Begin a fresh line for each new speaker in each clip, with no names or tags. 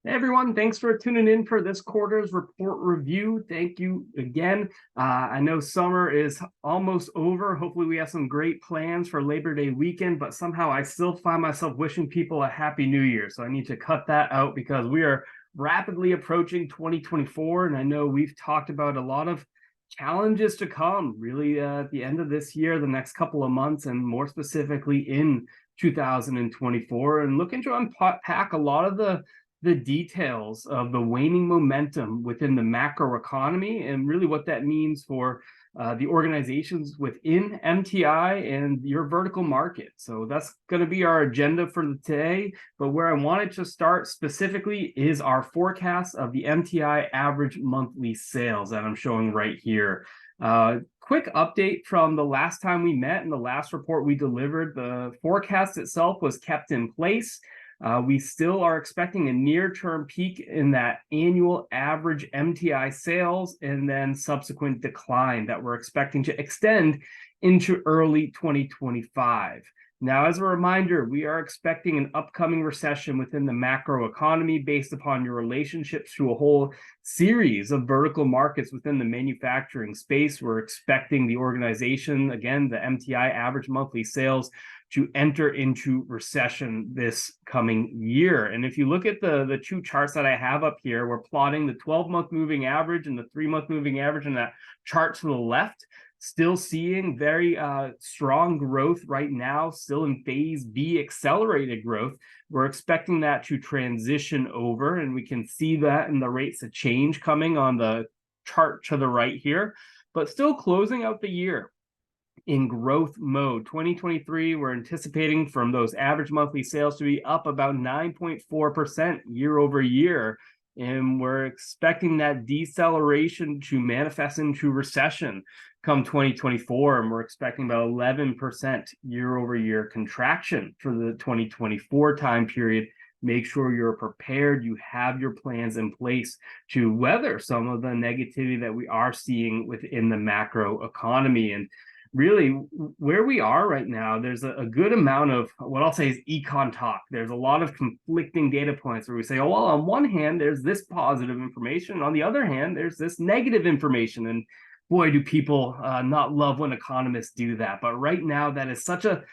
Hey everyone, thanks for tuning in for this quarter's report review. Thank you again. I know summer is almost over. Hopefully we have some great plans for Labor Day weekend, but somehow I still find myself wishing people a happy new year. So I need to cut that out because we are rapidly approaching 2024. And I know we've talked about a lot of challenges to come really at the end of this year, the next couple of months, and more specifically in 2024, and looking to unpack a lot of the details of the waning momentum within the macro economy and really what that means for the organizations within MTI and your vertical market. So that's going to be our agenda for today. But where I wanted to start specifically is our forecast of the MTI average monthly sales that I'm showing right here. Quick update from the last time we met and the last report we delivered. The forecast itself was kept in place. We still are expecting a near-term peak in that annual average MTI sales and then subsequent decline that we're expecting to extend into early 2025. Now, as a reminder, we are expecting an upcoming recession within the macro economy based upon your relationships to a whole series of vertical markets within the manufacturing space. We're expecting the organization, again, the MTI average monthly sales, to enter into recession this coming year. And if you look at the two charts that I have up here, we're plotting the 12-month moving average and the 3-month moving average in that chart to the left. Still seeing very strong growth right now, still in phase B, accelerated growth. We're expecting that to transition over, and we can see that in the rates of change coming on the chart to the right here, but still closing out the year in growth mode. 2023, we're anticipating from those average monthly sales to be up about 9.4% year over year. And we're expecting that deceleration to manifest into recession come 2024. And we're expecting about 11% year over year contraction for the 2024 time period. Make sure you're prepared, you have your plans in place to weather some of the negativity that we are seeing within the macro economy. And really, where we are right now, there's a good amount of what I'll say is econ talk. There's a lot of conflicting data points where we say, oh, well, on one hand, there's this positive information. On the other hand, there's this negative information. And boy, do people not love when economists do that. But right now, that is such a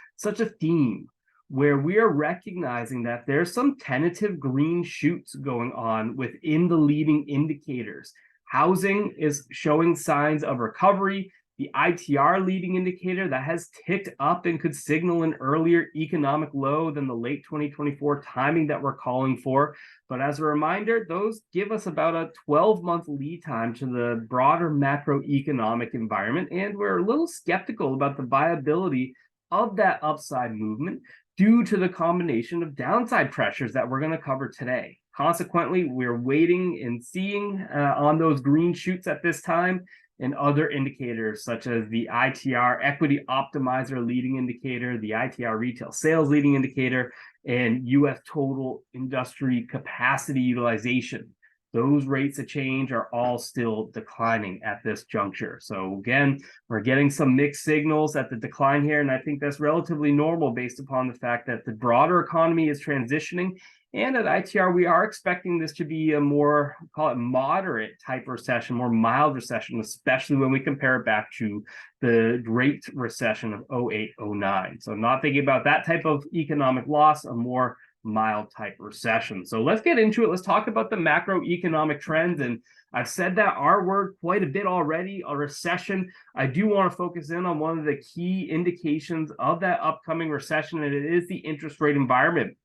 theme where we are recognizing that there's some tentative green shoots going on within the leading indicators. Housing is showing signs of recovery. The ITR leading indicator that has ticked up and could signal an earlier economic low than the late 2024 timing that we're calling for. But as a reminder, those give us about a 12-month lead time to the broader macroeconomic environment. And we're a little skeptical about the viability of that upside movement due to the combination of downside pressures that we're going to cover today. Consequently, we're waiting and seeing on those green shoots at this time, and other indicators such as the ITR Equity Optimizer leading indicator, the ITR Retail Sales leading indicator, and US Total Industry Capacity Utilization. Those rates of change are all still declining at this juncture. So again, we're getting some mixed signals at the decline here, and I think that's relatively normal based upon the fact that the broader economy is transitioning. And at ITR, we are expecting this to be a more, call it moderate type recession, more mild recession, especially when we compare it back to the Great Recession of 08-09. So not thinking about that type of economic loss, a more mild type recession. So let's get into it. Let's talk about the macroeconomic trends. And I've said that R word quite a bit already, a recession. I do want to focus in on one of the key indications of that upcoming recession, and it is the interest rate environment.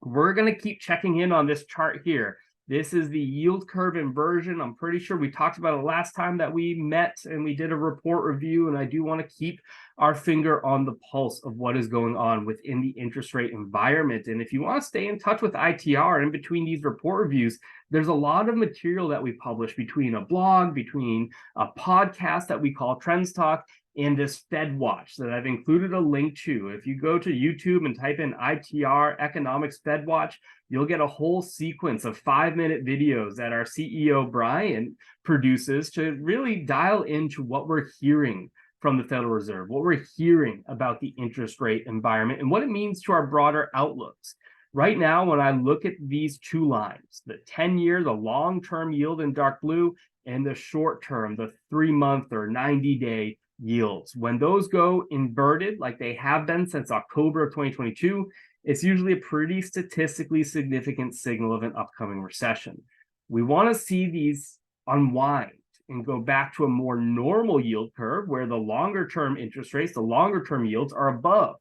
We're going to keep checking in on this chart here. This is the yield curve inversion. I'm pretty sure we talked about it last time that we met and we did a report review, and I do want to keep our finger on the pulse of what is going on within the interest rate environment. And if you want to stay in touch with ITR in between these report reviews, there's a lot of material that we publish between a blog, between a podcast that we call Trends Talk, and this Fed Watch that I've included a link to. If you go to YouTube and type in ITR Economics Fed Watch, you'll get a whole sequence of 5-minute videos that our CEO, Brian, produces to really dial into what we're hearing from the Federal Reserve, what we're hearing about the interest rate environment, and what it means to our broader outlooks. Right now, when I look at these two lines, the 10-year, the long-term yield in dark blue, and the short-term, the 3-month or 90-day yields, when those go inverted like they have been since October of 2022, it's usually a pretty statistically significant signal of an upcoming recession. We want to see these unwind and go back to a more normal yield curve where the longer-term interest rates, the longer-term yields are above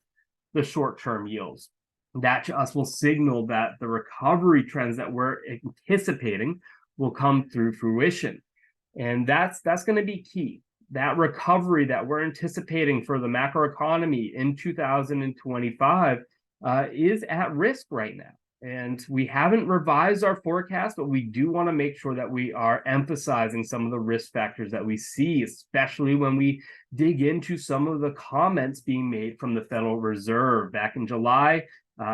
the short-term yields. That to us will signal that the recovery trends that we're anticipating will come through fruition. And that's going to be key. That recovery that we're anticipating for the macroeconomy in 2025 is at risk right now. And we haven't revised our forecast, but we do want to make sure that we are emphasizing some of the risk factors that we see, especially when we dig into some of the comments being made from the Federal Reserve. Back in July,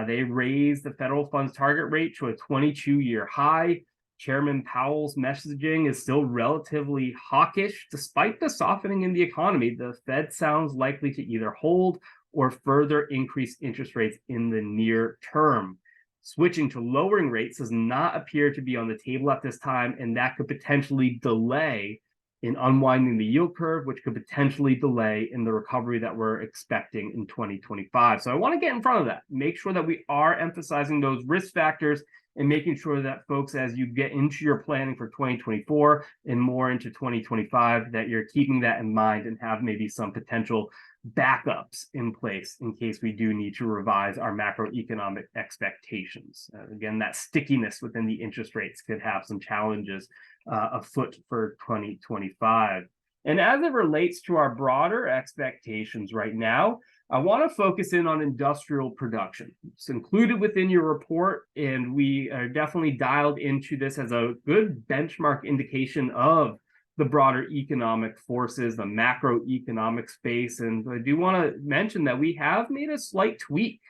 they raised the federal funds target rate to a 22-year high. Chairman Powell's messaging is still relatively hawkish. Despite the softening in the economy, the Fed sounds likely to either hold or further increase interest rates in the near term. Switching to lowering rates does not appear to be on the table at this time, and that could potentially delay in unwinding the yield curve, which could potentially delay in the recovery that we're expecting in 2025. So I want to get in front of that, make sure that we are emphasizing those risk factors and making sure that folks, as you get into your planning for 2024 and more into 2025, that you're keeping that in mind and have maybe some potential backups in place in case we do need to revise our macroeconomic expectations. Again, that stickiness within the interest rates could have some challenges afoot for 2025. And as it relates to our broader expectations right now, I want to focus in on industrial production. It's included within your report, and we are definitely dialed into this as a good benchmark indication of the broader economic forces, the macroeconomic space. And I do want to mention that we have made a slight tweak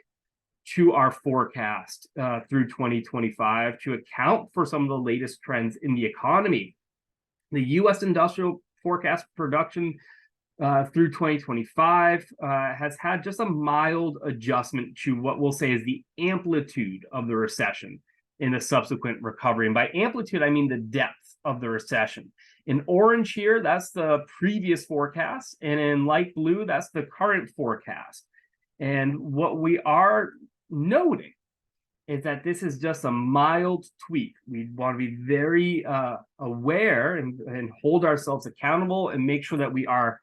to our forecast through 2025 to account for some of the latest trends in the economy. The U.S. industrial forecast production through 2025 has had just a mild adjustment to what we'll say is the amplitude of the recession in the subsequent recovery. And by amplitude, I mean the depth of the recession. In orange here, that's the previous forecast. And in light blue, that's the current forecast. And what we are noting is that this is just a mild tweak. We want to be very aware and hold ourselves accountable and make sure that we are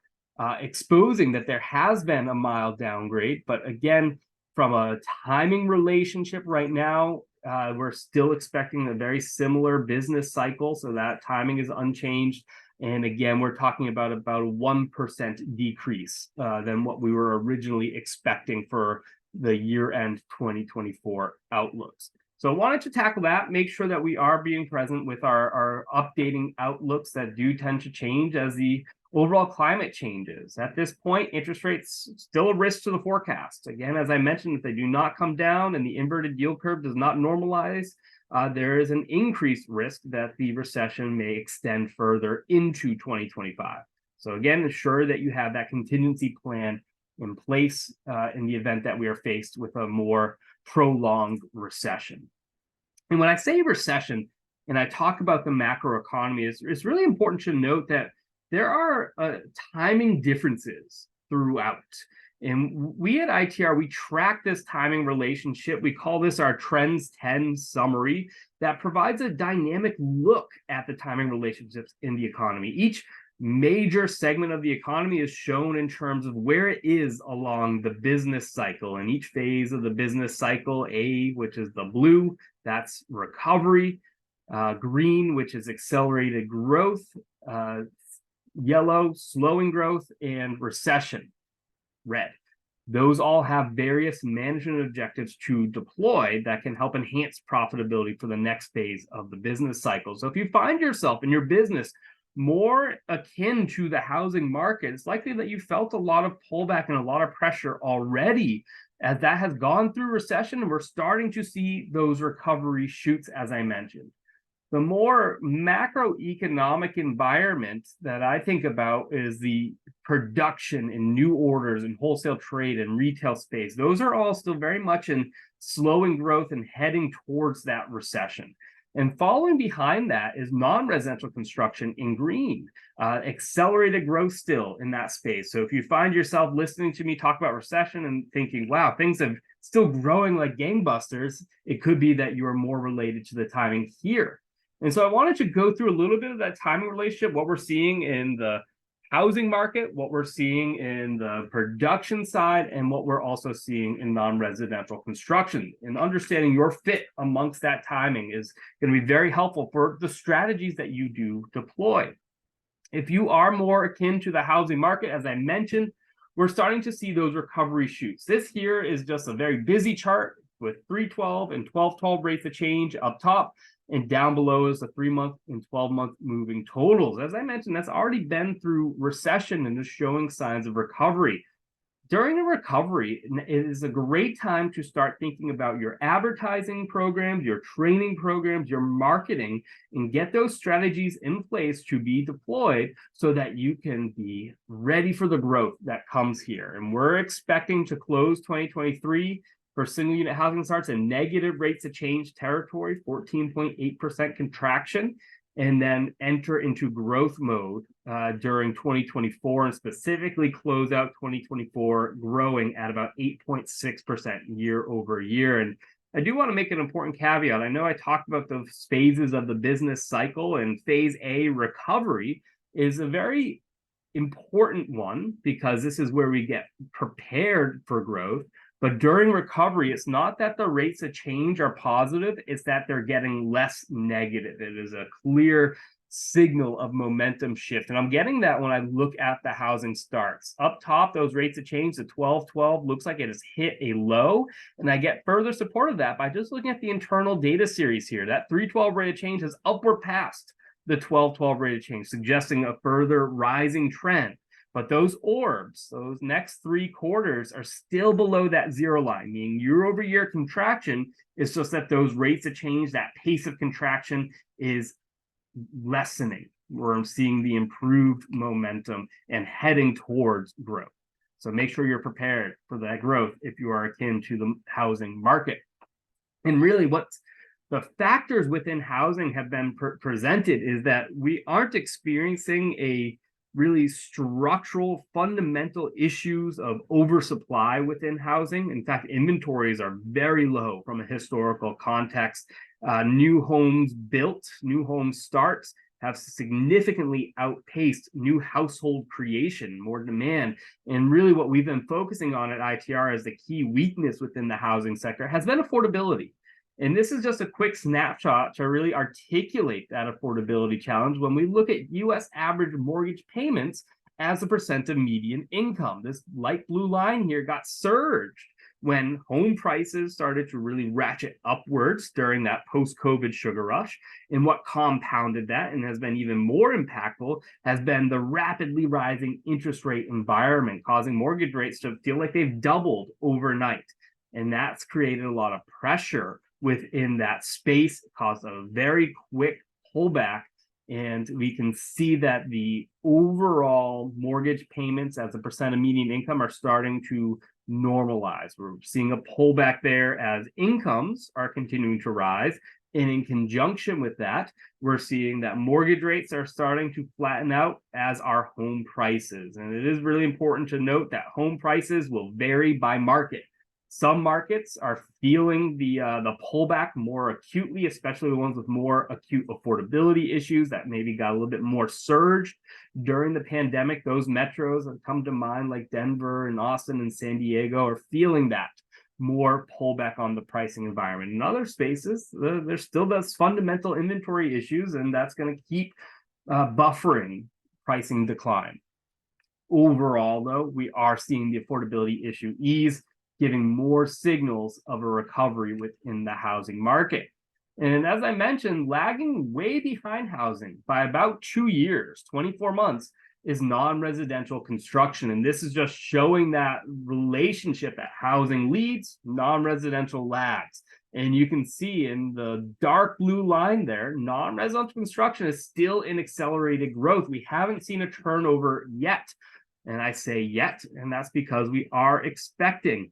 exposing that there has been a mild downgrade. But again, from a timing relationship right now, we're still expecting a very similar business cycle, so that timing is unchanged. And again, we're talking about a 1% decrease than what we were originally expecting for the year-end 2024 outlooks. So I wanted to tackle that, make sure that we are being present with our updating outlooks that do tend to change as the overall climate changes. At this point, interest rates still a risk to the forecast. Again, as I mentioned, if they do not come down and the inverted yield curve does not normalize, there is an increased risk that the recession may extend further into 2025. So again, ensure that you have that contingency plan in place in the event that we are faced with a more prolonged recession. And when I say recession, and I talk about the macroeconomy, it's really important to note that there are timing differences throughout. And we at ITR, we track this timing relationship. We call this our Trends 10 summary that provides a dynamic look at the timing relationships in the economy. Each major segment of the economy is shown in terms of where it is along the business cycle. And each phase of the business cycle, A, which is the blue, that's recovery, green, which is accelerated growth, yellow, slowing growth, and recession, red. Those all have various management objectives to deploy that can help enhance profitability for the next phase of the business cycle. So if you find yourself in your business more akin to the housing market, it's likely that you felt a lot of pullback and a lot of pressure already as that has gone through recession, and we're starting to see those recovery shoots, as I mentioned. The more macroeconomic environment that I think about is the production and new orders and wholesale trade and retail space. Those are all still very much in slowing growth and heading towards that recession. And following behind that is non-residential construction in green, accelerated growth still in that space. So if you find yourself listening to me talk about recession and thinking, wow, things have still growing like gangbusters, it could be that you are more related to the timing here. And so I wanted to go through a little bit of that timing relationship, what we're seeing in the housing market, what we're seeing in the production side, and what we're also seeing in non-residential construction. And understanding your fit amongst that timing is going to be very helpful for the strategies that you do deploy. If you are more akin to the housing market, as I mentioned, we're starting to see those recovery shoots. This here is just a very busy chart with 312 and 1212 rates of change up top. And down below is the 3-month and 12-month moving totals. As I mentioned, that's already been through recession and is showing signs of recovery. During a recovery, it is a great time to start thinking about your advertising programs, your training programs, your marketing, and get those strategies in place to be deployed so that you can be ready for the growth that comes here. And we're expecting to close 2023 for single unit housing starts in negative rates of change territory, 14.8% contraction, and then enter into growth mode during 2024 and specifically close out 2024 growing at about 8.6% year over year. And I do want to make an important caveat. I know I talked about those phases of the business cycle, and phase A, recovery, is a very important one because this is where we get prepared for growth. But during recovery, it's not that the rates of change are positive, it's that they're getting less negative. It is a clear signal of momentum shift. And I'm getting that when I look at the housing starts. Up top, those rates of change, the 1212 looks like it has hit a low. And I get further support of that by just looking at the internal data series here. That 312 rate of change has upward passed the 1212 rate of change, suggesting a further rising trend. But those orbs, those next 3 quarters, are still below that zero line, meaning year over year contraction. It's just that those rates of change, that pace of contraction is lessening. We're seeing the improved momentum and heading towards growth. So make sure you're prepared for that growth if you are akin to the housing market. And really what's the factors within housing have been presented is that we aren't experiencing a really structural, fundamental issues of oversupply within housing. In fact, inventories are very low from a historical context. New homes built, new home starts have significantly outpaced new household creation, more demand. And really what we've been focusing on at ITR as the key weakness within the housing sector has been affordability. And this is just a quick snapshot to really articulate that affordability challenge when we look at US average mortgage payments as a percent of median income. This light blue line here got surged when home prices started to really ratchet upwards during that post-COVID sugar rush. And what compounded that and has been even more impactful has been the rapidly rising interest rate environment, causing mortgage rates to feel like they've doubled overnight. And that's created a lot of pressure within that space. It caused a very quick pullback, and we can see that the overall mortgage payments as a percent of median income are starting to normalize. We're seeing a pullback there as incomes are continuing to rise, and in conjunction with that, we're seeing that mortgage rates are starting to flatten out, as are home prices. And it is really important to note that home prices will vary by market. Some markets are feeling the pullback more acutely, especially the ones with more acute affordability issues that maybe got a little bit more surged during the pandemic. Those metros that come to mind, like Denver and Austin and San Diego, are feeling that more pullback on the pricing environment. In other spaces, there's still those fundamental inventory issues, and that's going to keep buffering pricing decline. Overall, though, we are seeing the affordability issue ease, giving more signals of a recovery within the housing market. And as I mentioned, lagging way behind housing by about 2 years, 24 months, is non-residential construction. And this is just showing that relationship that housing leads, non-residential lags. And you can see in the dark blue line there, non-residential construction is still in accelerated growth. We haven't seen a turnover yet. And I say yet, and that's because we are expecting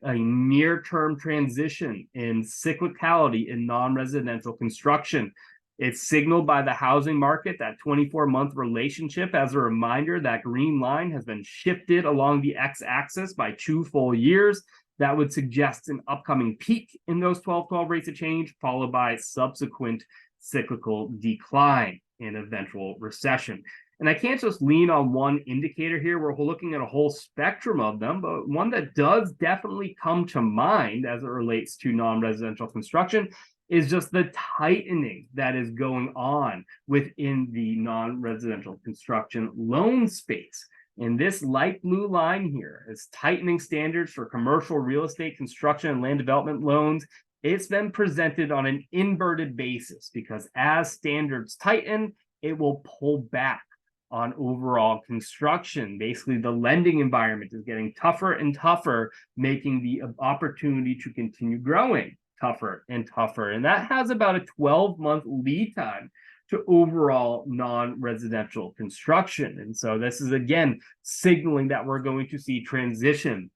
a near-term transition in cyclicality in non-residential construction. It's signaled by the housing market, that 24-month relationship. As a reminder, that green line has been shifted along the x-axis by 2 full years. That would suggest an upcoming peak in those 12-12 rates of change, followed by subsequent cyclical decline and eventual recession. And I can't just lean on one indicator here. We're looking at a whole spectrum of them, but one that does definitely come to mind as it relates to non-residential construction is just the tightening that is going on within the non-residential construction loan space. And this light blue line here is tightening standards for commercial real estate construction and land development loans. It's been presented on an inverted basis because as standards tighten, it will pull back on overall construction. Basically, the lending environment is getting tougher and tougher, making the opportunity to continue growing tougher and tougher. And that has about a 12-month lead time to overall non-residential construction. And so this is, again, signaling that we're going to see transition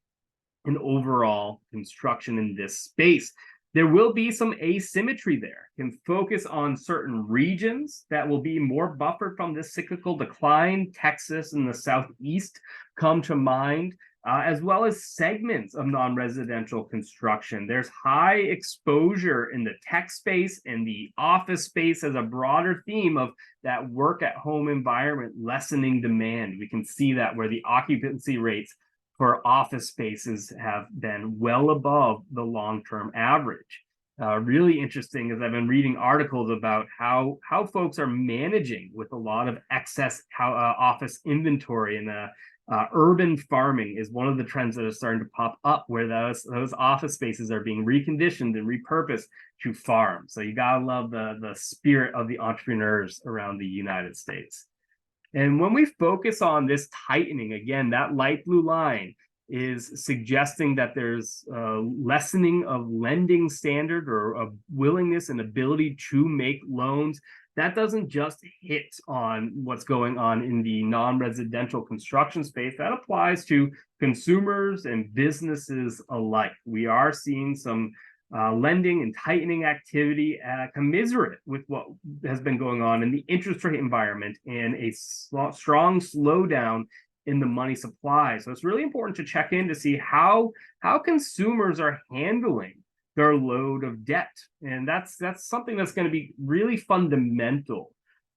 in overall construction in this space. There will be some asymmetry there. Can focus on certain regions that will be more buffered from this cyclical decline. Texas and the Southeast come to mind, as well as segments of non-residential construction. There's high exposure in the tech space and the office space as a broader theme of that work at home environment lessening demand. We can see that where the occupancy rates for office spaces have been well above the long-term average. Really interesting as I've been reading articles about how folks are managing with a lot of excess office inventory, and urban farming is one of the trends that are starting to pop up, where those office spaces are being reconditioned and repurposed to farm. So you gotta love the spirit of the entrepreneurs around the United States. And when we focus on this tightening, again, that light blue line is suggesting that there's a lessening of lending standard or a willingness and ability to make loans. That doesn't just hit on what's going on in the non-residential construction space. That applies to consumers and businesses alike. We are seeing some lending and tightening activity commiserate with what has been going on in the interest rate environment and a strong slowdown in the money supply. So it's really important to check in to see how consumers are handling their load of debt. And that's something that's going to be really fundamental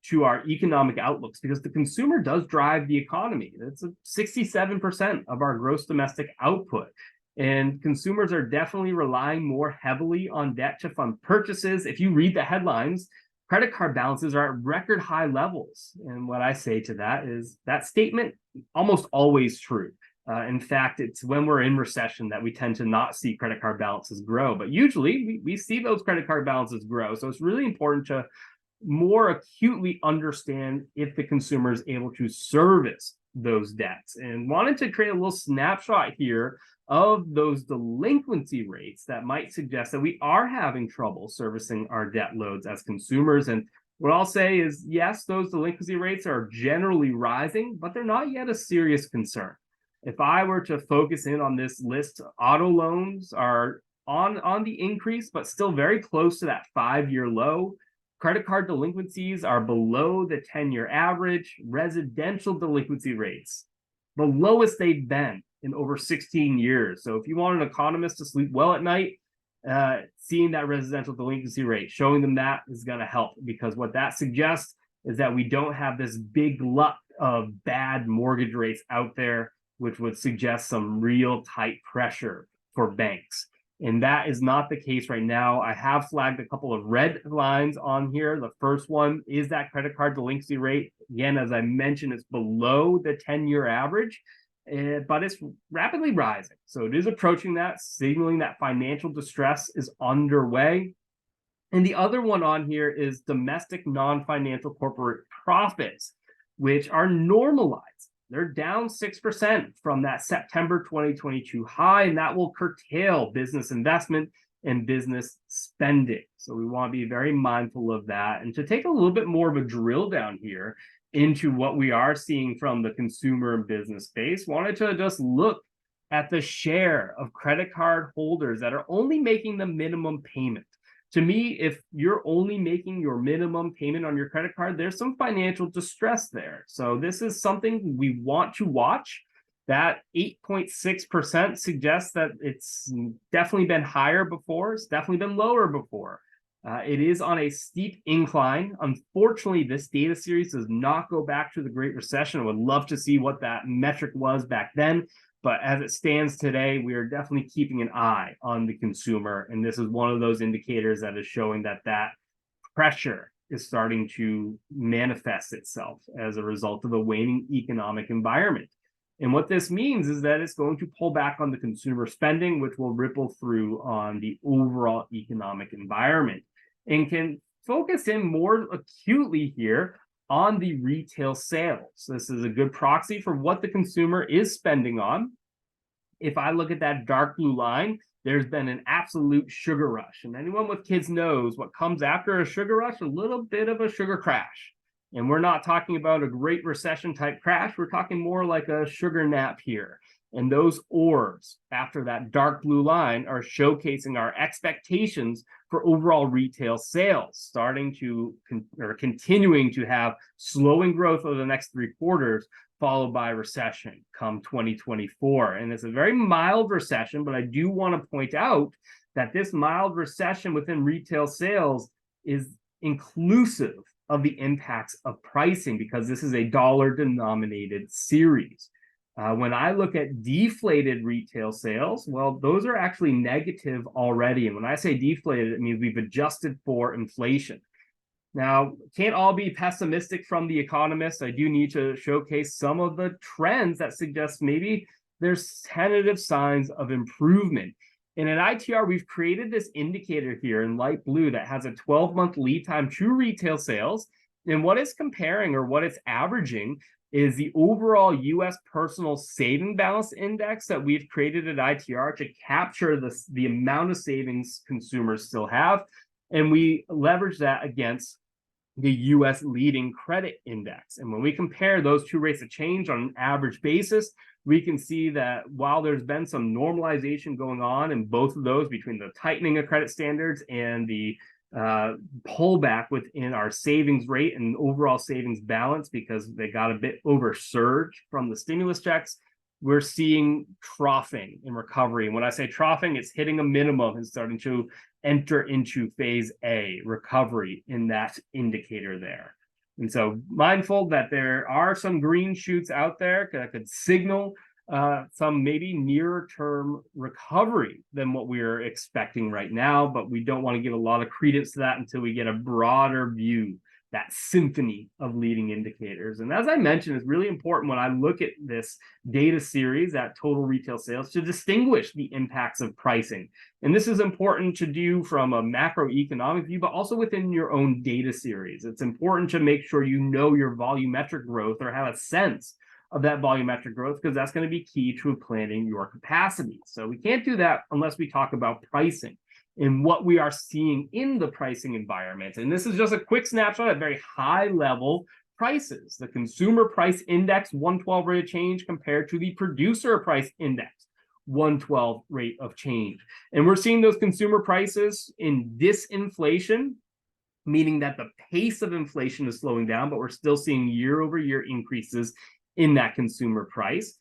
to our economic outlooks, because the consumer does drive the economy. It's 67% of our gross domestic output. And consumers are definitely relying more heavily on debt to fund purchases. If you read the headlines, credit card balances are at record high levels. And what I say to that is that statement almost always true. In fact, it's when we're in recession that we tend to not see credit card balances grow. But usually we see those credit card balances grow. So it's really important to more acutely understand if the consumer is able to service those debts. And wanted to create a little snapshot here of those delinquency rates that might suggest that we are having trouble servicing our debt loads as consumers. And what I'll say is, yes, those delinquency rates are generally rising, but they're not yet a serious concern. If I were to focus in on this list, auto loans are on the increase, but still very close to that 5-year low. Credit card delinquencies are below the 10-year average. Residential delinquency rates, the lowest they've been in over 16 years. So if you want an economist to sleep well at night, seeing that residential delinquency rate, showing them that is going to help, because what that suggests is that we don't have this big glut of bad mortgage rates out there, which would suggest some real tight pressure for banks. And that is not the case right now. I have flagged a couple of red lines on here. The first one is that credit card delinquency rate. Again, as I mentioned, it's below the 10-year average, but it's rapidly rising. So it is approaching that, signaling that financial distress is underway. And the other one on here is domestic non-financial corporate profits, which are normalized. They're down 6% from that September 2022 high, and that will curtail business investment and business spending. So we want to be very mindful of that. And to take a little bit more of a drill down here into what we are seeing from the consumer and business space, wanted to just look at the share of credit card holders that are only making the minimum payment. To me, if you're only making your minimum payment on your credit card, there's some financial distress there. So this is something we want to watch. That 8.6% suggests that it's definitely been higher before. It's definitely been lower before. It is on a steep incline. Unfortunately, this data series does not go back to the Great Recession. I would love to see what that metric was back then. But as it stands today, we are definitely keeping an eye on the consumer. And this is one of those indicators that is showing that that pressure is starting to manifest itself as a result of a waning economic environment. And what this means is that it's going to pull back on the consumer spending, which will ripple through on the overall economic environment, and can focus in more acutely here on the retail sales. This is a good proxy for what the consumer is spending on. If I look at that dark blue line, there's been an absolute sugar rush. And anyone with kids knows what comes after a sugar rush, a little bit of a sugar crash. And we're not talking about a Great Recession type crash. We're talking more like a sugar nap here. And those orbs after that dark blue line are showcasing our expectations for overall retail sales, starting to or continuing to have slowing growth over the next 3 quarters, followed by recession come 2024. And it's a very mild recession, but I do want to point out that this mild recession within retail sales is inclusive of the impacts of pricing, because this is a dollar-denominated series. When I look at deflated retail sales, well, those are actually negative already. And when I say deflated, it means we've adjusted for inflation. Now, can't all be pessimistic from the economists. I do need to showcase some of the trends that suggest maybe there's tentative signs of improvement. And at ITR, we've created this indicator here in light blue that has a 12-month lead time to retail sales. And what it's comparing, or what it's averaging, is the overall US personal saving balance index that we've created at ITR to capture the amount of savings consumers still have. And we leverage that against the US leading credit index. And when we compare those two rates of change on an average basis, we can see that while there's been some normalization going on in both of those, between the tightening of credit standards and the pullback within our savings rate and overall savings balance, because they got a bit oversurged from the stimulus checks, we're seeing troughing in recovery. And when I say troughing, it's hitting a minimum and starting to enter into phase A, recovery, in that indicator there. And so mindful that there are some green shoots out there that could signal some maybe nearer term recovery than what we're expecting right now, but we don't want to give a lot of credence to that until we get a broader view, that symphony of leading indicators. And as I mentioned, it's really important when I look at this data series, that total retail sales, to distinguish the impacts of pricing. And this is important to do from a macroeconomic view, but also within your own data series. It's important to make sure you know your volumetric growth, or have a sense of that volumetric growth, because that's going to be key to planning your capacity. So we can't do that unless we talk about pricing and what we are seeing in the pricing environment. And this is just a quick snapshot at very high level prices. The consumer price index 112 rate of change compared to the producer price index 112 rate of change. And we're seeing those consumer prices in disinflation, meaning that the pace of inflation is slowing down, but we're still seeing year-over-year increases in that consumer price.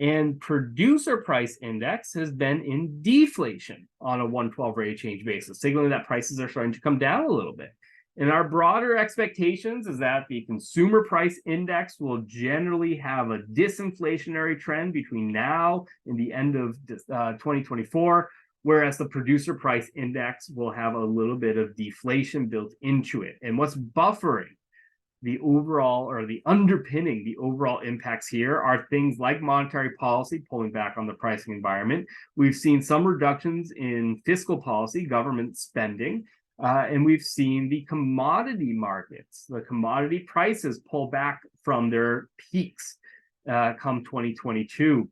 And producer price index has been in deflation on a 112 rate of change basis, signaling that prices are starting to come down a little bit. And our broader expectations is that the consumer price index will generally have a disinflationary trend between now and the end of 2024, whereas the producer price index will have a little bit of deflation built into it. And what's buffering the overall, or the underpinning the overall impacts here, are things like monetary policy pulling back on the pricing environment. We've seen some reductions in fiscal policy, government spending, and we've seen the commodity markets, the commodity prices pull back from their peaks come 2022.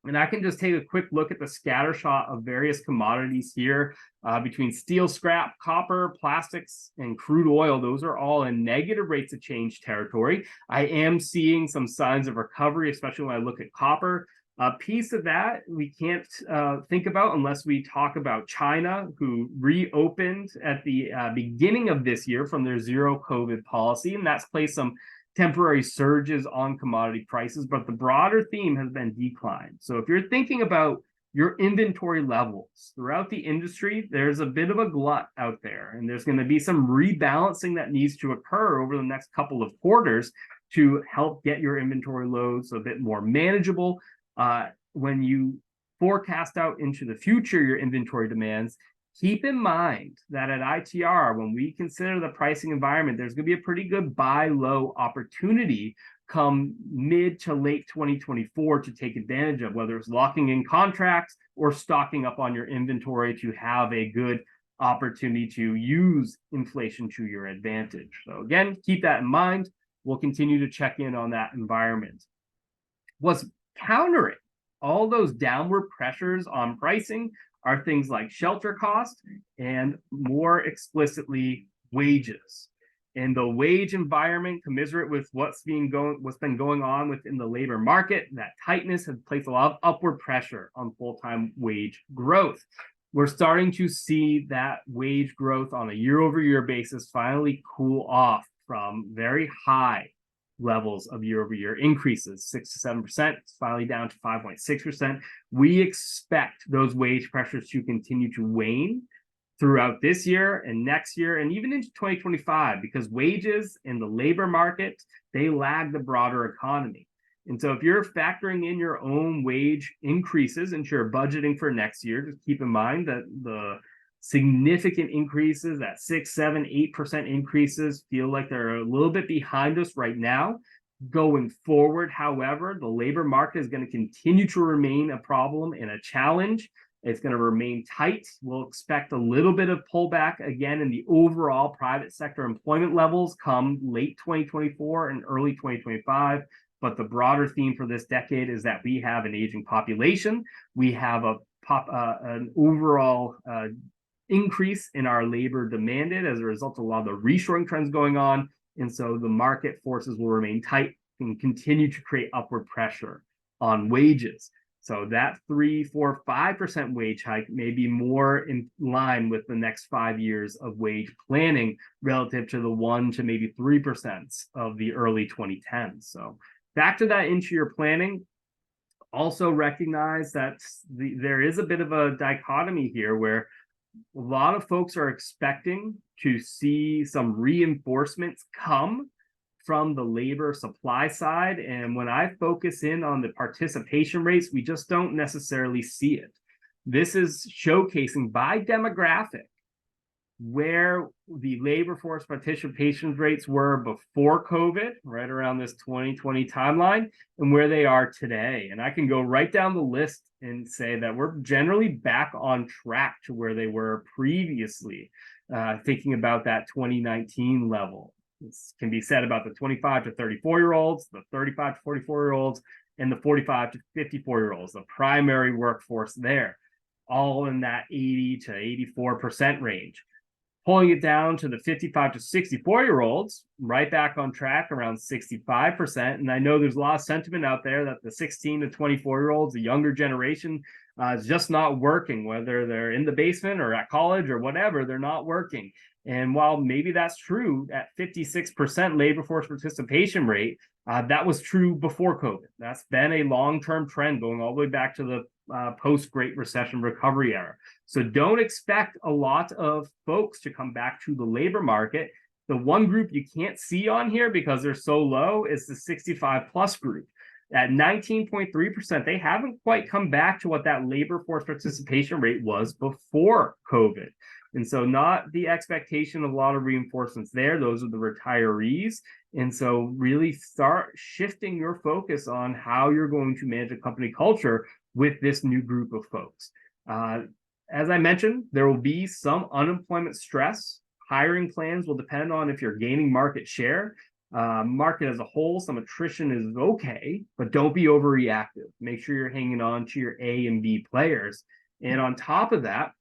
And I can just take a quick look at the scatter shot of various commodities here between steel, scrap, copper, plastics, and crude oil. Those are all in negative rates of change territory. I am seeing some signs of recovery, especially when I look at copper. A piece of that we can't think about unless we talk about China, who reopened at the beginning of this year from their zero COVID policy, and that's placed some temporary surges on commodity prices, but the broader theme has been decline. So if you're thinking about your inventory levels throughout the industry, there's a bit of a glut out there, and there's going to be some rebalancing that needs to occur over the next couple of quarters to help get your inventory loads a bit more manageable. When you forecast out into the future your inventory demands, keep in mind that at ITR, when we consider the pricing environment, there's going to be a pretty good buy low opportunity come mid to late 2024 to take advantage of, whether it's locking in contracts or stocking up on your inventory to have a good opportunity to use inflation to your advantage. So again, keep that in mind. We'll continue to check in on that environment. What's countering all those downward pressures on pricing are things like shelter costs and, more explicitly, wages. In the wage environment, commensurate with what's been going on within the labor market, that tightness has placed a lot of upward pressure on full-time wage growth. We're starting to see that wage growth on a year-over-year basis finally cool off from very high levels of year-over-year increases, 6 to 7%, it's finally down to 5.6%. We expect those wage pressures to continue to wane throughout this year and next year and even into 2025, because wages in the labor market, they lag the broader economy. And so if you're factoring in your own wage increases into your budgeting for next year, just keep in mind that the significant increases, that 6, 7, 8% increases, feel like they're a little bit behind us right now. Going forward, however, the labor market is going to continue to remain a problem and a challenge. It's going to remain tight. We'll expect a little bit of pullback again in the overall private sector employment levels come late 2024 and early 2025. But the broader theme for this decade is that we have an aging population. We have an overall increase in our labor demanded as a result of a lot of the reshoring trends going on. And so the market forces will remain tight and continue to create upward pressure on wages. So that 3, 4, 5% wage hike may be more in line with the next 5 years of wage planning relative to the 1 to maybe 3% of the early 2010s. So factor that into your planning. Also recognize that there is a bit of a dichotomy here where a lot of folks are expecting to see some reinforcements come from the labor supply side. And when I focus in on the participation rates, we just don't necessarily see it. This is showcasing by demographic where the labor force participation rates were before COVID, right around this 2020 timeline, and where they are today. And I can go right down the list and say that we're generally back on track to where they were previously, thinking about that 2019 level. This can be said about the 25 to 34-year-olds, the 35 to 44-year-olds, and the 45 to 54-year-olds, the primary workforce there, all in that 80 to 84% range. Pulling it down to the 55 to 64-year-olds, right back on track around 65%. And I know there's a lot of sentiment out there that the 16 to 24-year-olds, the younger generation, is just not working, whether they're in the basement or at college or whatever, they're not working. And while maybe that's true at 56% labor force participation rate, that was true before COVID. That's been a long-term trend going all the way back to the post-Great Recession recovery era. So don't expect a lot of folks to come back to the labor market. The one group you can't see on here because they're so low is the 65 plus group. At 19.3%, they haven't quite come back to what that labor force participation rate was before COVID. And so not the expectation of a lot of reinforcements there. Those are the retirees. And so really start shifting your focus on how you're going to manage a company culture with this new group of folks. As I mentioned, there will be some unemployment stress. Hiring plans will depend on if you're gaining market share. market as a whole, some attrition is okay, but don't be overreactive. Make sure you're hanging on to your A and B players. And on top of that,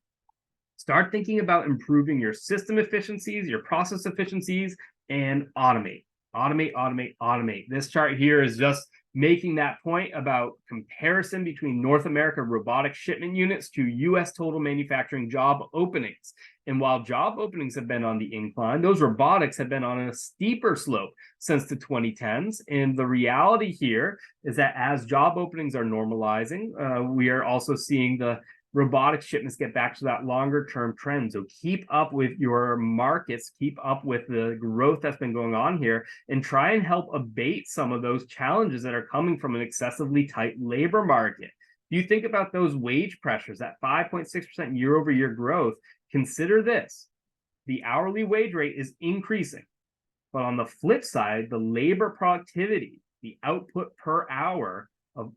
start thinking about improving your system efficiencies, your process efficiencies, and automate. Automate, automate, automate. This chart here is just making that point about comparison between North America robotic shipment units to US total manufacturing job openings. And while job openings have been on the incline, those robotics have been on a steeper slope since the 2010s. And the reality here is that as job openings are normalizing, we are also seeing the robotic shipments get back to that longer term trend. So keep up with your markets, keep up with the growth that's been going on here, and try and help abate some of those challenges that are coming from an excessively tight labor market. If you think about those wage pressures, that 5.6% year over year growth, consider this: the hourly wage rate is increasing, but on the flip side, the labor productivity, the output per hour of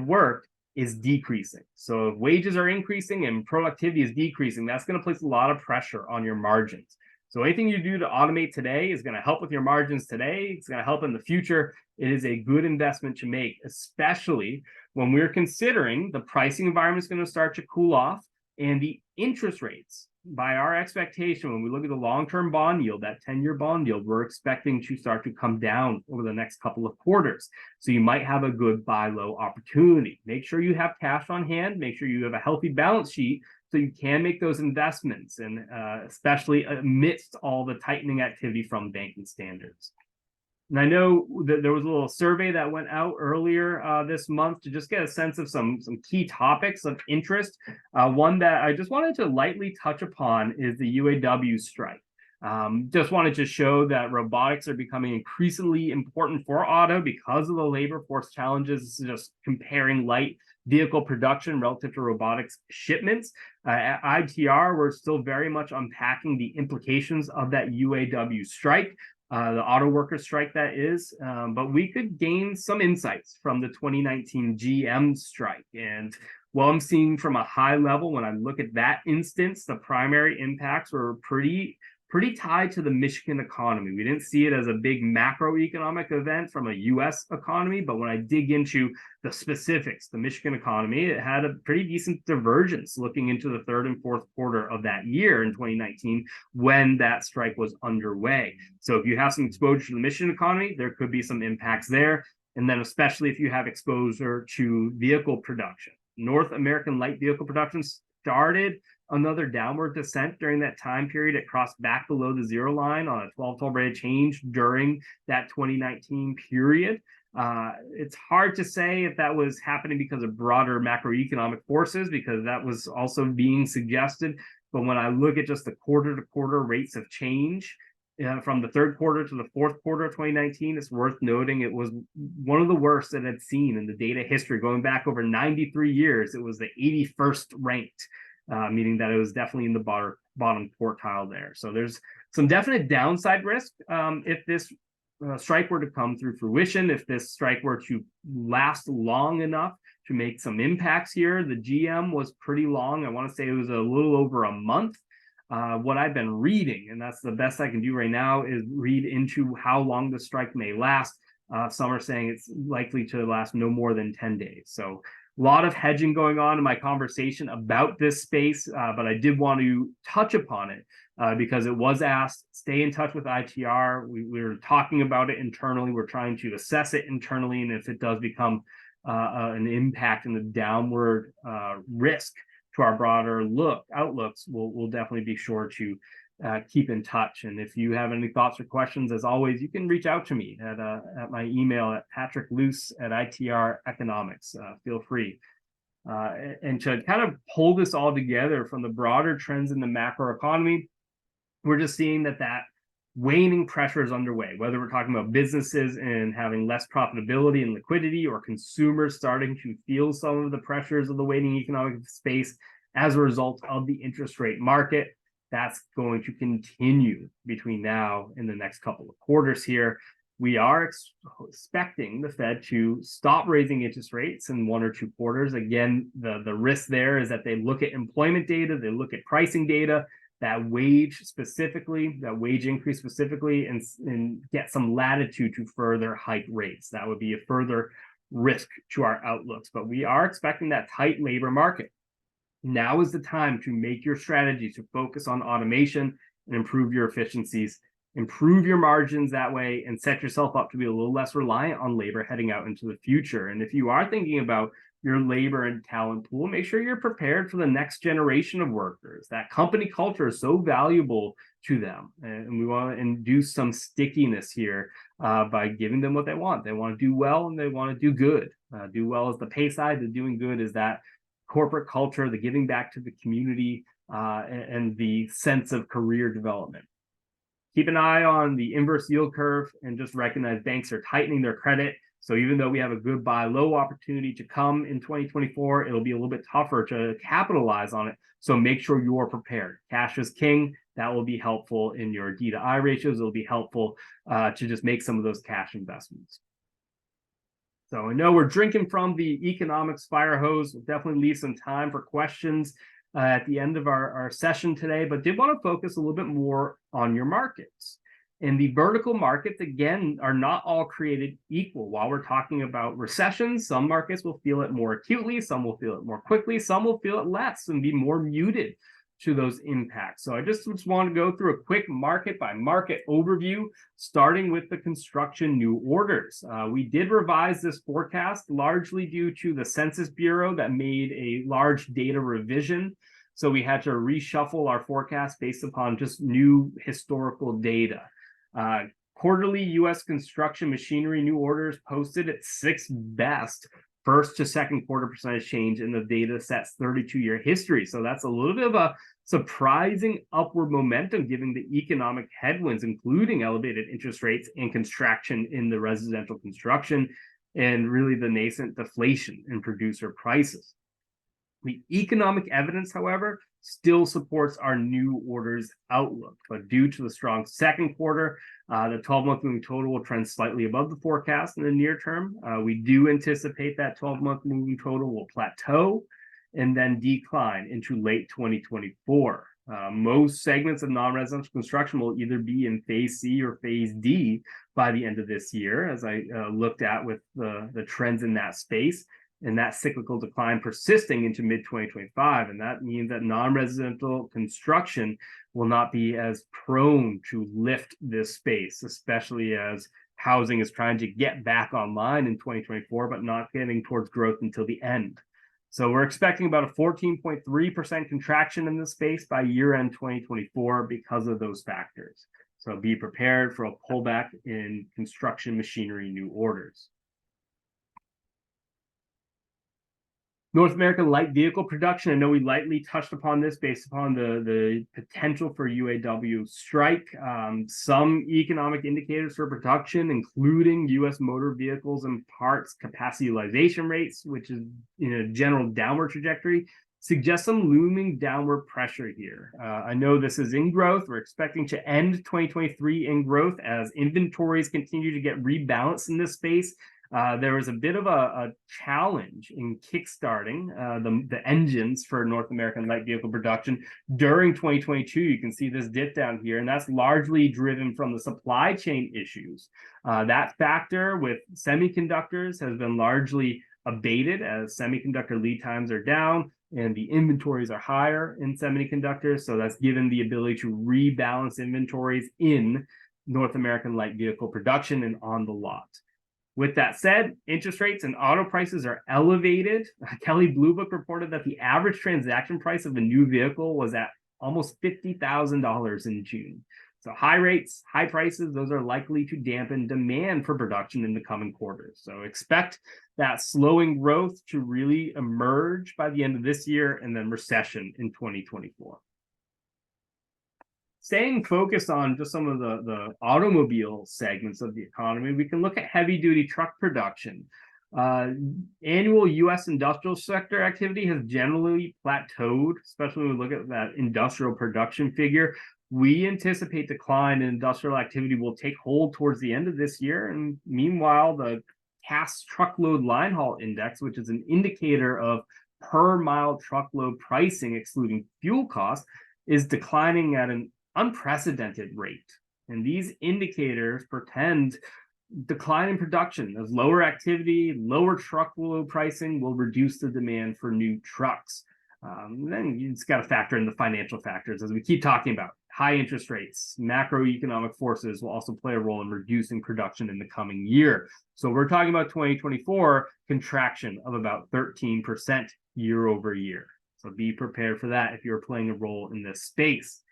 work, is decreasing. So if wages are increasing and productivity is decreasing, that's going to place a lot of pressure on your margins. So anything you do to automate today is going to help with your margins today. It's going to help in the future. It is a good investment to make, especially when we're considering the pricing environment is going to start to cool off, and the interest rates, by our expectation, when we look at the long-term bond yield, that 10-year bond yield, we're expecting to start to come down over the next couple of quarters. So you might have a good buy low opportunity. Make sure you have cash on hand. Make sure you have a healthy balance sheet so you can make those investments, and especially amidst all the tightening activity from banking standards. And I know that there was a little survey that went out earlier this month to just get a sense of some key topics of interest. One that I just wanted to lightly touch upon is the UAW strike. Just wanted to show that robotics are becoming increasingly important for auto because of the labor force challenges. This is just comparing light vehicle production relative to robotics shipments. At ITR, we're still very much unpacking the implications of that UAW strike. The auto workers strike, that is, but we could gain some insights from the 2019 GM strike. And what I'm seeing from a high level, when I look at that instance, the primary impacts were pretty tied to the Michigan economy. We didn't see it as a big macroeconomic event from a US economy, but when I dig into the specifics, the Michigan economy, it had a pretty decent divergence looking into the third and fourth quarter of that year in 2019 when that strike was underway. So if you have some exposure to the Michigan economy, there could be some impacts there. And then especially if you have exposure to vehicle production. North American light vehicle production started another downward descent during that time period. It crossed back below the zero line on a 12-12 rate of change during that 2019 period. It's hard to say if that was happening because of broader macroeconomic forces, because that was also being suggested. But when I look at just the quarter-to-quarter rates of change from the third quarter to the fourth quarter of 2019, it's worth noting it was one of the worst that I'd seen in the data history. Going back over 93 years, it was the 81st ranked. Meaning that it was definitely in the bottom quartile there. So there's some definite downside risk if this strike were to come through fruition, if this strike were to last long enough to make some impacts here. The GM was pretty long. I want to say it was a little over a month. What I've been reading, and that's the best I can do right now, is read into how long the strike may last. Some are saying it's likely to last no more than 10 days. So a lot of hedging going on in my conversation about this space, but I did want to touch upon it because it was asked. Stay in touch with ITR. We're talking about it internally. We're trying to assess it internally, and if it does become an impact in the downward risk to our broader outlooks, we'll definitely be sure to keep in touch. And if you have any thoughts or questions, as always, you can reach out to me at my email at patrickluce@ITR Economics. Feel free. And to kind of pull this all together from the broader trends in the macroeconomy, we're just seeing that waning pressure is underway, whether we're talking about businesses and having less profitability and liquidity, or consumers starting to feel some of the pressures of the waning economic space as a result of the interest rate market. That's going to continue between now and the next couple of quarters here. We are expecting the Fed to stop raising interest rates in 1 or 2 quarters. Again, the risk there is that they look at employment data, they look at pricing data, that wage increase specifically, and get some latitude to further hike rates. That would be a further risk to our outlooks, but we are expecting that tight labor market. Now is the time to make your strategy to focus on automation and improve your efficiencies, improve your margins that way, and set yourself up to be a little less reliant on labor heading out into the future. And if you are thinking about your labor and talent pool, make sure you're prepared for the next generation of workers. That company culture is so valuable to them, and we want to induce some stickiness here by giving them what they want. They want to do well, and they want to do good. Do well is the pay side. The doing good is that corporate culture, the giving back to the community, and the sense of career development. Keep an eye on the inverse yield curve and just recognize banks are tightening their credit. So even though we have a good buy low opportunity to come in 2024, it'll be a little bit tougher to capitalize on it. So make sure you're prepared. Cash is king. That will be helpful in your D to I ratios. It'll be helpful to just make some of those cash investments. So I know we're drinking from the economics fire hose. We'll definitely leave some time for questions at the end of our session today, but did want to focus a little bit more on your markets. And the vertical markets, again, are not all created equal. While we're talking about recessions, some markets will feel it more acutely, some will feel it more quickly, some will feel it less and be more muted to those impacts. So I just want to go through a quick market by market overview, starting with the construction new orders. We did revise this forecast largely due to the Census Bureau that made a large data revision. So we had to reshuffle our forecast based upon just new historical data. Quarterly U.S. construction machinery new orders posted its sixth best first to second quarter percentage change in the data set's 32-year history. So that's a little bit of a surprising upward momentum given the economic headwinds, including elevated interest rates and contraction in the residential construction, and really the nascent deflation in producer prices. The economic evidence, however, still supports our new orders outlook, but due to the strong second quarter, the 12-month moving total will trend slightly above the forecast in the near term. We do anticipate that 12-month moving total will plateau and then decline into late 2024. Most segments of non-residential construction will either be in phase C or phase D by the end of this year, as I looked at with the trends in that space, and that cyclical decline persisting into mid-2025. And that means that non-residential construction will not be as prone to lift this space, especially as housing is trying to get back online in 2024, but not getting towards growth until the end. So we're expecting about a 14.3% contraction in this space by year-end 2024 because of those factors. So be prepared for a pullback in construction machinery new orders. North American light vehicle production, I know we lightly touched upon this based upon the potential for UAW strike. Some economic indicators for production, including U.S. motor vehicles and parts capacity utilization rates, which is in a general downward trajectory, suggest some looming downward pressure here. I know this is in growth. We're expecting to end 2023 in growth as inventories continue to get rebalanced in this space. There was a bit of a challenge in kickstarting the engines for North American light vehicle production during 2022. You can see this dip down here, and that's largely driven from the supply chain issues. That factor with semiconductors has been largely abated as semiconductor lead times are down and the inventories are higher in semiconductors. So that's given the ability to rebalance inventories in North American light vehicle production and on the lot. With that said, interest rates and auto prices are elevated. Kelley Blue Book reported that the average transaction price of a new vehicle was at almost $50,000 in June. So high rates, high prices, those are likely to dampen demand for production in the coming quarters. So expect that slowing growth to really emerge by the end of this year and then recession in 2024. Staying focused on just some of the automobile segments of the economy, we can look at heavy-duty truck production. Annual U.S. industrial sector activity has generally plateaued, especially when we look at that industrial production figure. We anticipate decline in industrial activity will take hold towards the end of this year. And meanwhile, the Cass Truckload Line Haul Index, which is an indicator of per mile truckload pricing excluding fuel costs, is declining at an unprecedented rate. And these indicators portend decline in production as lower activity, lower truckload pricing will reduce the demand for new trucks. Then you just got to factor in the financial factors, as we keep talking about. High interest rates, macroeconomic forces will also play a role in reducing production in the coming year. So we're talking about 2024 contraction of about 13% year over year. So be prepared for that if you're playing a role in this space.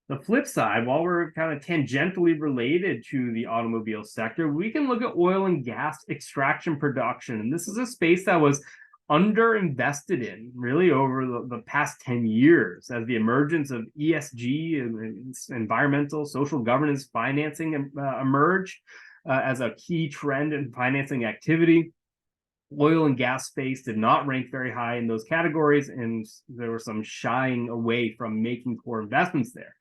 The flip side, while we're kind of tangentially related to the automobile sector, we can look at oil and gas extraction production. And this is a space that was underinvested in really over the past 10 years as the emergence of ESG and environmental social governance financing emerged as a key trend in financing activity. Oil and gas space did not rank very high in those categories, and there was some shying away from making core investments there.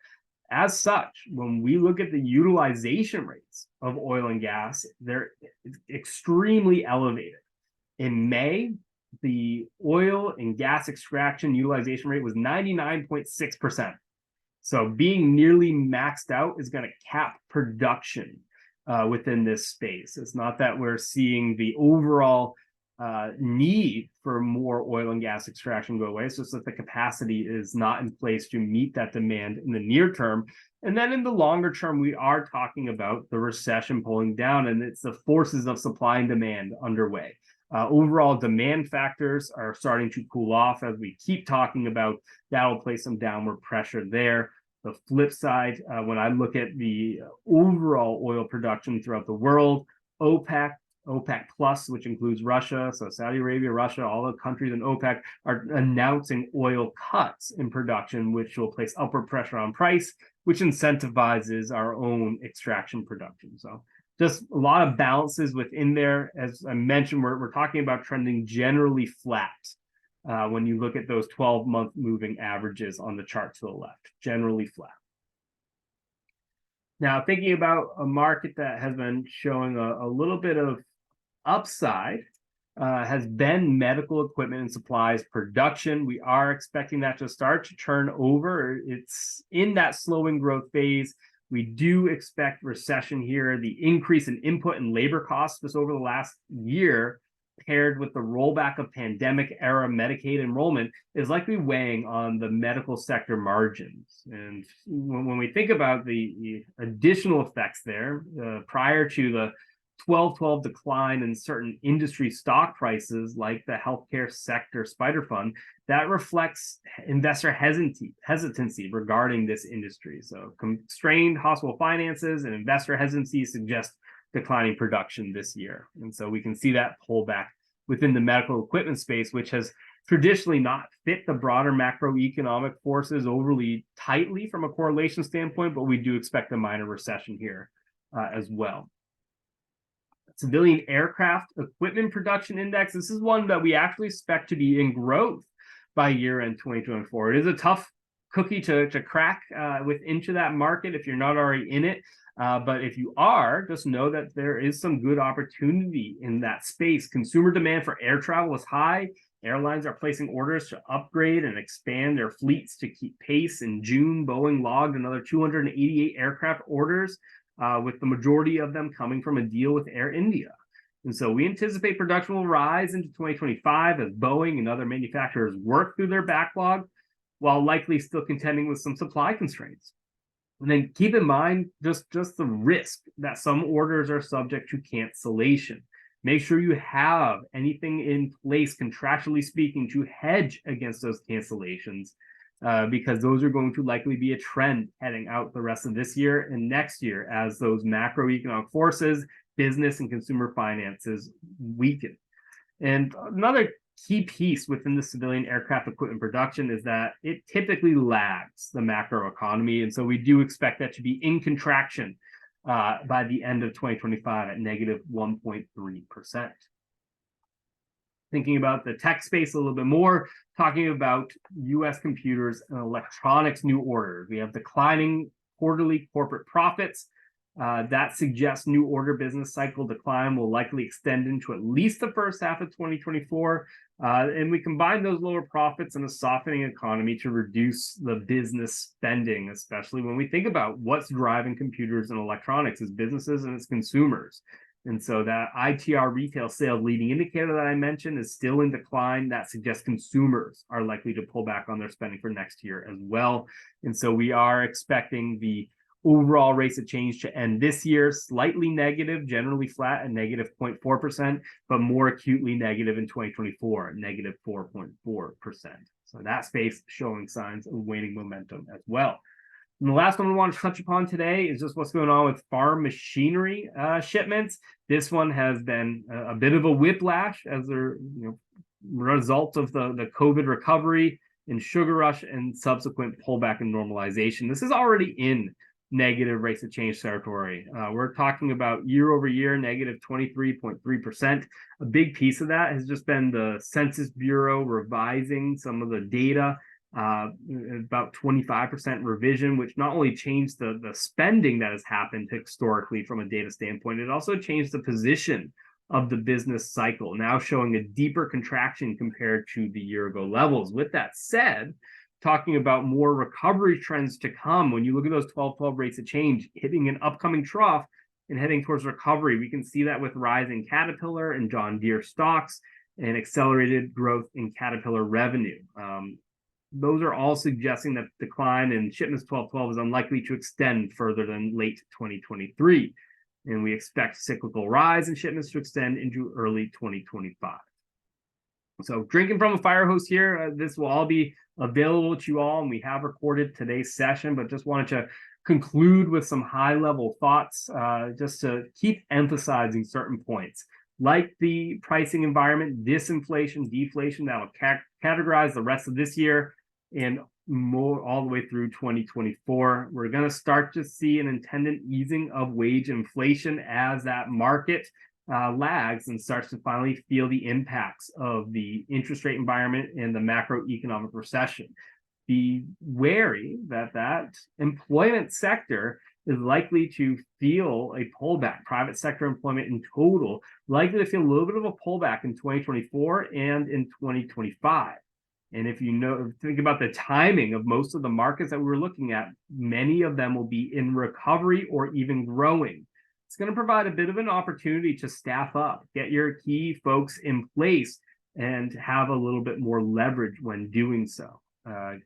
As such, when we look at the utilization rates of oil and gas, they're extremely elevated. In May, the oil and gas extraction utilization rate was 99.6%. So being nearly maxed out is going to cap production within this space. It's not that we're seeing the overall need for more oil and gas extraction go away. It's just that the capacity is not in place to meet that demand in the near term. And then in the longer term, we are talking about the recession pulling down, and it's the forces of supply and demand underway. Overall demand factors are starting to cool off as we keep talking about. That'll place some downward pressure there. The flip side, when I look at the overall oil production throughout the world, OPEC Plus, which includes Russia, so Saudi Arabia, Russia, all the countries in OPEC are announcing oil cuts in production, which will place upward pressure on price, which incentivizes our own extraction production. So just a lot of balances within there. As I mentioned, we're talking about trending generally flat when you look at those 12-month moving averages on the chart to the left, generally flat. Now, thinking about a market that has been showing a little bit of upside has been medical equipment and supplies production. We are expecting that to start to turn over. It's in that slowing growth phase. We do expect recession here. The increase in input and labor costs just over the last year, paired with the rollback of pandemic-era Medicaid enrollment, is likely weighing on the medical sector margins. And when we think about the additional effects there, prior to the 12/12 decline in certain industry stock prices like the healthcare sector spider fund, that reflects investor hesitancy regarding this industry. So constrained hospital finances and investor hesitancy suggest declining production this year. And so we can see that pullback within the medical equipment space, which has traditionally not fit the broader macroeconomic forces overly tightly from a correlation standpoint, but we do expect a minor recession here as well. Civilian aircraft equipment production index. This is one that we actually expect to be in growth by year-end 2024. It is a tough cookie to crack into that market if you're not already in it. But if you are, just know that there is some good opportunity in that space. Consumer demand for air travel is high. Airlines are placing orders to upgrade and expand their fleets to keep pace. In June, Boeing logged another 288 aircraft orders, with the majority of them coming from a deal with Air India. And so we anticipate production will rise into 2025 as Boeing and other manufacturers work through their backlog, while likely still contending with some supply constraints. And then keep in mind just the risk that some orders are subject to cancellation. Make sure you have anything in place, contractually speaking, to hedge against those cancellations, because those are going to likely be a trend heading out the rest of this year and next year as those macroeconomic forces, business and consumer finances weaken. And another key piece within the civilian aircraft equipment production is that it typically lags the macro economy. And so we do expect that to be in contraction by the end of 2025 at negative 1.3%. Thinking about the tech space a little bit more, talking about US computers and electronics new orders. We have declining quarterly corporate profits. That suggests new order business cycle decline will likely extend into at least the first half of 2024. And we combine those lower profits and a softening economy to reduce the business spending, especially when we think about what's driving computers and electronics as businesses and as consumers. And so that ITR retail sales leading indicator that I mentioned is still in decline. That suggests consumers are likely to pull back on their spending for next year as well. And so we are expecting the overall rates of change to end this year slightly negative, generally flat at negative 0.4%, but more acutely negative in 2024, negative 4.4%. So that space showing signs of waning momentum as well. And the last one we want to touch upon today is just what's going on with farm machinery shipments. This one has been a bit of a whiplash as a result of the COVID recovery and sugar rush and subsequent pullback and normalization. This is already in negative rates of change territory. We're talking about year over year, negative 23.3%. A big piece of that has just been the Census Bureau revising some of the data, about 25% revision, which not only changed the spending that has happened historically from a data standpoint, it also changed the position of the business cycle, now showing a deeper contraction compared to the year ago levels. With that said, talking about more recovery trends to come, when you look at those 12-12 rates of change hitting an upcoming trough and heading towards recovery, we can see that with rising Caterpillar and John Deere stocks and accelerated growth in Caterpillar revenue. Those are all suggesting that decline in shipments 12-12 is unlikely to extend further than late 2023. And we expect cyclical rise in shipments to extend into early 2025. So drinking from a fire hose here, this will all be available to you all, and we have recorded today's session, but just wanted to conclude with some high-level thoughts, just to keep emphasizing certain points, like the pricing environment, disinflation, deflation, that will categorize the rest of this year and more all the way through 2024. We're going to start to see an intended easing of wage inflation as that market lags and starts to finally feel the impacts of the interest rate environment and the macroeconomic recession. Be wary that that employment sector is likely to feel a pullback. Private sector employment in total likely to feel a little bit of a pullback in 2024 and in 2025. And if you think about the timing of most of the markets that we were looking at, many of them will be in recovery or even growing. It's going to provide a bit of an opportunity to staff up, get your key folks in place, and have a little bit more leverage when doing so. As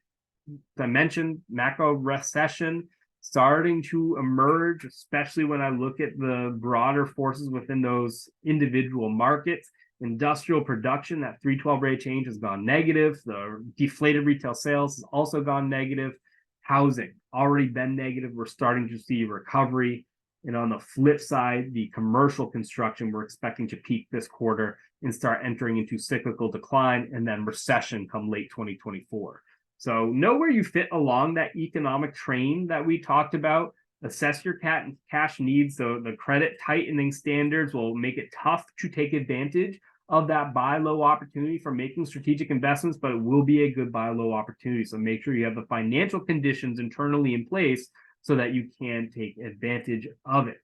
I mentioned, macro recession starting to emerge, especially when I look at the broader forces within those individual markets. Industrial production, that 312 rate change has gone negative. The deflated retail sales has also gone negative. Housing, already been negative. We're starting to see recovery. And on the flip side, the commercial construction, we're expecting to peak this quarter and start entering into cyclical decline and then recession come late 2024. So know where you fit along that economic train that we talked about. Assess your cash needs. So the credit tightening standards will make it tough to take advantage of that buy low opportunity for making strategic investments, but it will be a good buy low opportunity. So make sure you have the financial conditions internally in place so that you can take advantage of it.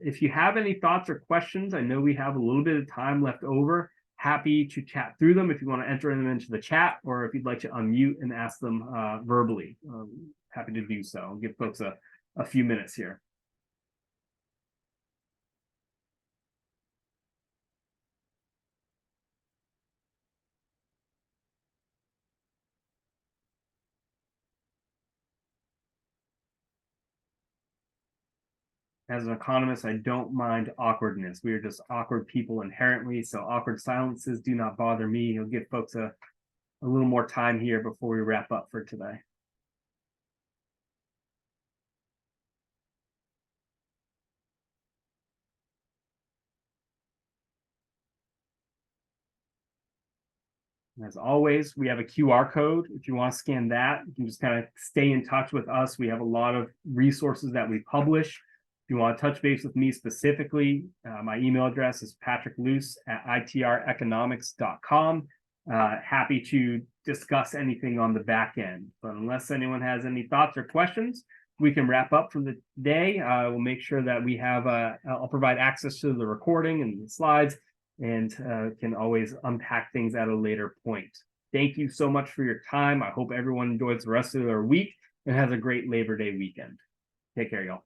If you have any thoughts or questions, I know we have a little bit of time left over. Happy to chat through them if you want to enter them into the chat, or if you'd like to unmute and ask them verbally. Happy to do so. I'll give folks a few minutes here. As an economist, I don't mind awkwardness. We are just awkward people inherently, so awkward silences do not bother me. You'll give folks a little more time here before we wrap up for today. As always, we have a QR code. If you want to scan that, you can just kind of stay in touch with us. We have a lot of resources that we publish. If you want to touch base with me specifically, my email address is patrickluce@itreconomics.com. Happy to discuss anything on the back end. But unless anyone has any thoughts or questions, we can wrap up for the day. We'll make sure that we have, I'll provide access to the recording and the slides, and can always unpack things at a later point. Thank you so much for your time. I hope everyone enjoys the rest of their week and has a great Labor Day weekend. Take care, y'all.